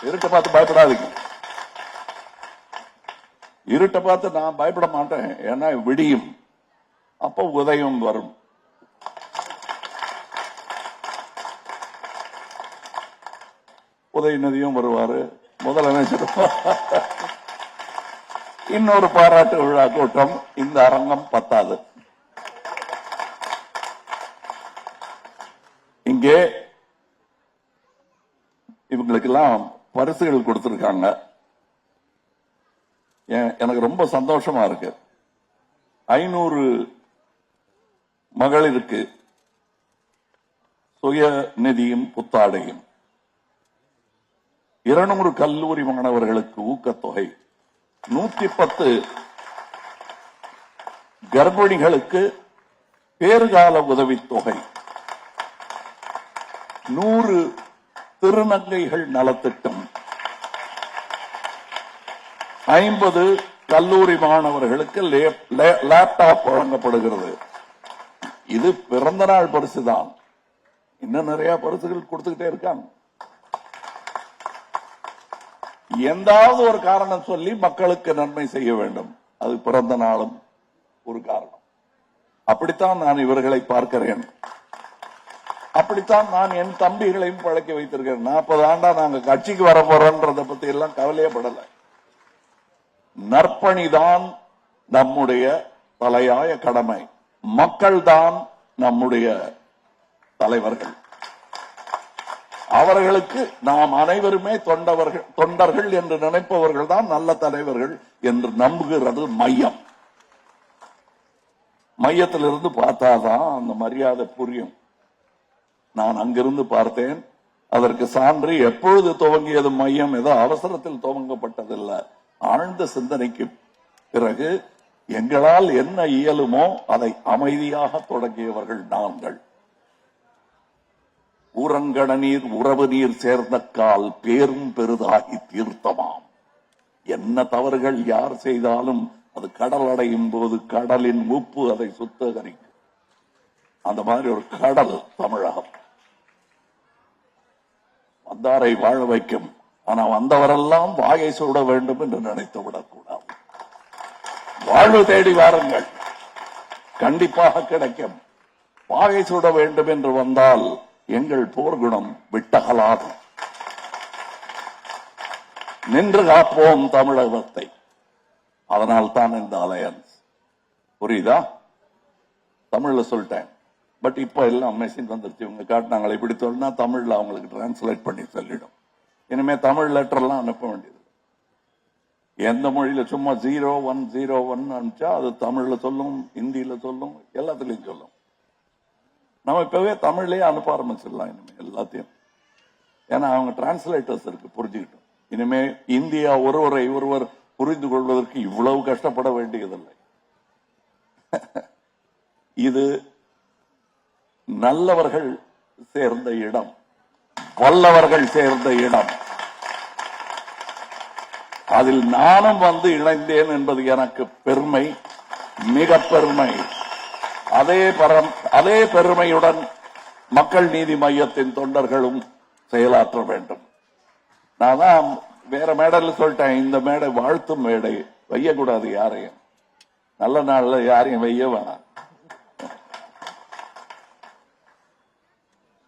இருட்டை பார்த்து பயப்படாதீங்க. இருட்டை பார்த்து நான் பயப்பட மாட்டேன். ஏன்னா விடியும், அப்ப உதயம் வரும். உதயநிதியும் வருவாரு, முதலமைச்சரும். இன்னொரு பாராட்டு விழா கூட்டம். இந்த அரங்கம் பத்தாது. இங்கே இவங்களுக்கெல்லாம் பரிசுகள் கொடுத்திருக்காங்க. எனக்கு ரொம்ப சந்தோஷமா இருக்கு. 500 மகளிருக்கு சுய நிதியும் புத்தாடையும், 200 கல்லூரி மாணவர்களுக்கு ஊக்கத்தொகை, 110 கர்ப்பிணிகளுக்கு பேறுகால உதவித்தொகை, 100 திருநங்கைகள் நலத்திட்டம், 50 கல்லூரி மாணவர்களுக்கு லேப்டாப் வழங்கப்படுகிறது. இது பிறந்த நாள் பரிசு தான். இன்னும் நிறைய பரிசுகள் கொடுத்துக்கிட்டே இருக்காங்க. எந்தாவது ஒரு காரணம் சொல்லி மக்களுக்கு நன்மை செய்ய வேண்டும். அது பிறந்த நாளும் ஒரு காரணம். அப்படித்தான் நான் இவர்களை பார்க்கிறேன். அப்படித்தான் நான் என் தம்பிகளையும் பழக்கி வைத்திருக்கிறேன். 40 ஆண்டா நாங்க கட்சிக்கு வர போறோன்றத பத்தி எல்லாம் கவலையப்படல. நற்பணிதான் நம்முடைய தலையாய கடமை. மக்கள் தான் நம்முடைய தலைவர்கள். அவர்களுக்கு நாம் அனைவருமே தொண்டர்கள் என்று நினைப்பவர்கள் தான் நல்ல தலைவர்கள் என்று நம்புகிறது மையம். மையத்திலிருந்து பார்த்தாதான் அந்த மரியாதை புரியும். நான் அங்கிருந்து பார்த்தேன். அதற்கு சான்று எப்பொழுது துவங்கியது மையம்? ஏதோ அவசரத்தில் துவங்கப்பட்டதில்லை. ஆழ்ந்த சிந்தனைக்கு பிறகு எங்களால் என்ன இயலுமோ அதை அமைதியாக தொடங்கியவர்கள் நாங்கள். ஊரங்கட நீர் உறவு நீர் சேர்ந்த கால் பேரும் பெரிதாகி தீர்த்தமாம். என்ன தவறுகள் யார் செய்தாலும் அது கடல் அடையும் போது கடலின் உப்பு அதை சுத்தகரிக்கும். அந்த மாதிரி ஒரு கடல் தமிழகம். வந்தாரை வாழ வைக்கும். ஆனா வந்தவரெல்லாம் வாயை சூட வேண்டும் என்று நினைத்து விடக்கூடாது. வாழ்வு தேடி வாருங்கள், கண்டிப்பாக கிடைக்கும். வாயை சூட வேண்டும் என்று வந்தால் எங்கள் போர்க்குணம் விட்டகலாது. நின்று காப்போம் தமிழகத்தை. அதனால் தான் இந்த அலையன்ஸ். புரியுதா? தமிழ்ல சொல்லிட்டேன். பட் இப்ப எல்லாம் மெஷின் வந்துருச்சு. இவங்க காட்டினாங்களே இப்படி சொன்னா தமிழ்ல அவங்களுக்கு டிரான்ஸ்லேட் பண்ணி சொல்லிடும். இனிமே தமிழ் லெட்டர் எல்லாம் அனுப்ப வேண்டியது. எந்த மொழியில சும்மா 0101 அனுப்பிச்சா அது தமிழ்ல சொல்லும், ஹிந்தியில சொல்லும், எல்லாத்துலயும் சொல்லும். நம்ம இப்பவே தமிழ்லயே அனுப்ப ஆரம்பிச்சிடலாம் இனிமே எல்லாத்தையும். ஏன்னா அவங்க டிரான்ஸ்லேட்டர்ஸ் இருக்கு, புரிஞ்சுக்கிட்டோம். இனிமே இந்தியா ஒருவரை ஒருவர் புரிந்து கொள்வதற்கு இவ்வளவு கஷ்டப்பட வேண்டியதில்லை. இது நல்லவர்கள் சேர்ந்த இடம், வல்லவர்கள் சேர்ந்த இடம். அதில் நானும் வந்து இணைந்தேன் என்பது எனக்கு பெருமை, மிக பெருமை. அதே பெருமையுடன் மக்கள் நீதி மையத்தின் தொண்டர்களும் செயலாற்ற வேண்டும். நான் தான் வேற மேடையில் சொல்லிட்டேன், இந்த மேடை வாழ்த்தும் மேடை, வையக்கூடாது யாரையும். நல்ல நாள்ல யாரையும் வைய வேணாம்.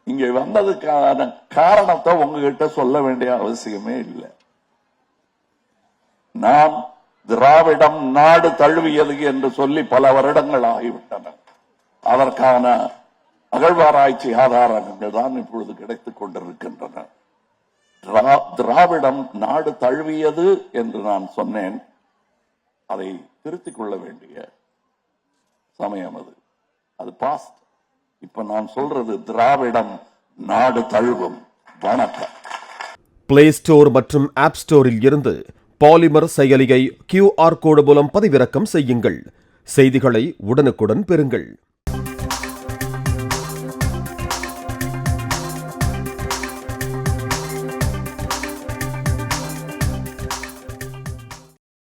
இங்க வந்ததுக்கான காரணத்தை உங்ககிட்ட சொல்ல வேண்டிய அவசியமே இல்லை. நாம் திராவிடம் நாடு தழுவியது என்று சொல்லி பல வருடங்கள் ஆகிவிட்டன. அதற்கான அகழ்வாராய்ச்சி ஆதாரங்கள் தான் இப்பொழுது கிடைத்துக் கொண்டிருக்கின்றன. திராவிடம் நாடு தழுவியது என்று நான் சொன்னேன். அதை திருத்திக் கொள்ள வேண்டிய சமயம் அது பாஸ்ட். இப்ப நான் சொல்றது திராவிடம் நாடு தழுவும். வணக்கம். பிளே ஸ்டோர் மற்றும் ஆப் ஸ்டோரில் இருந்து பாலிமர் செயலியை QR கோடு மூலம் பதிவிறக்கம் செய்யுங்கள். செய்திகளை உடனுக்குடன் பெறுங்கள்.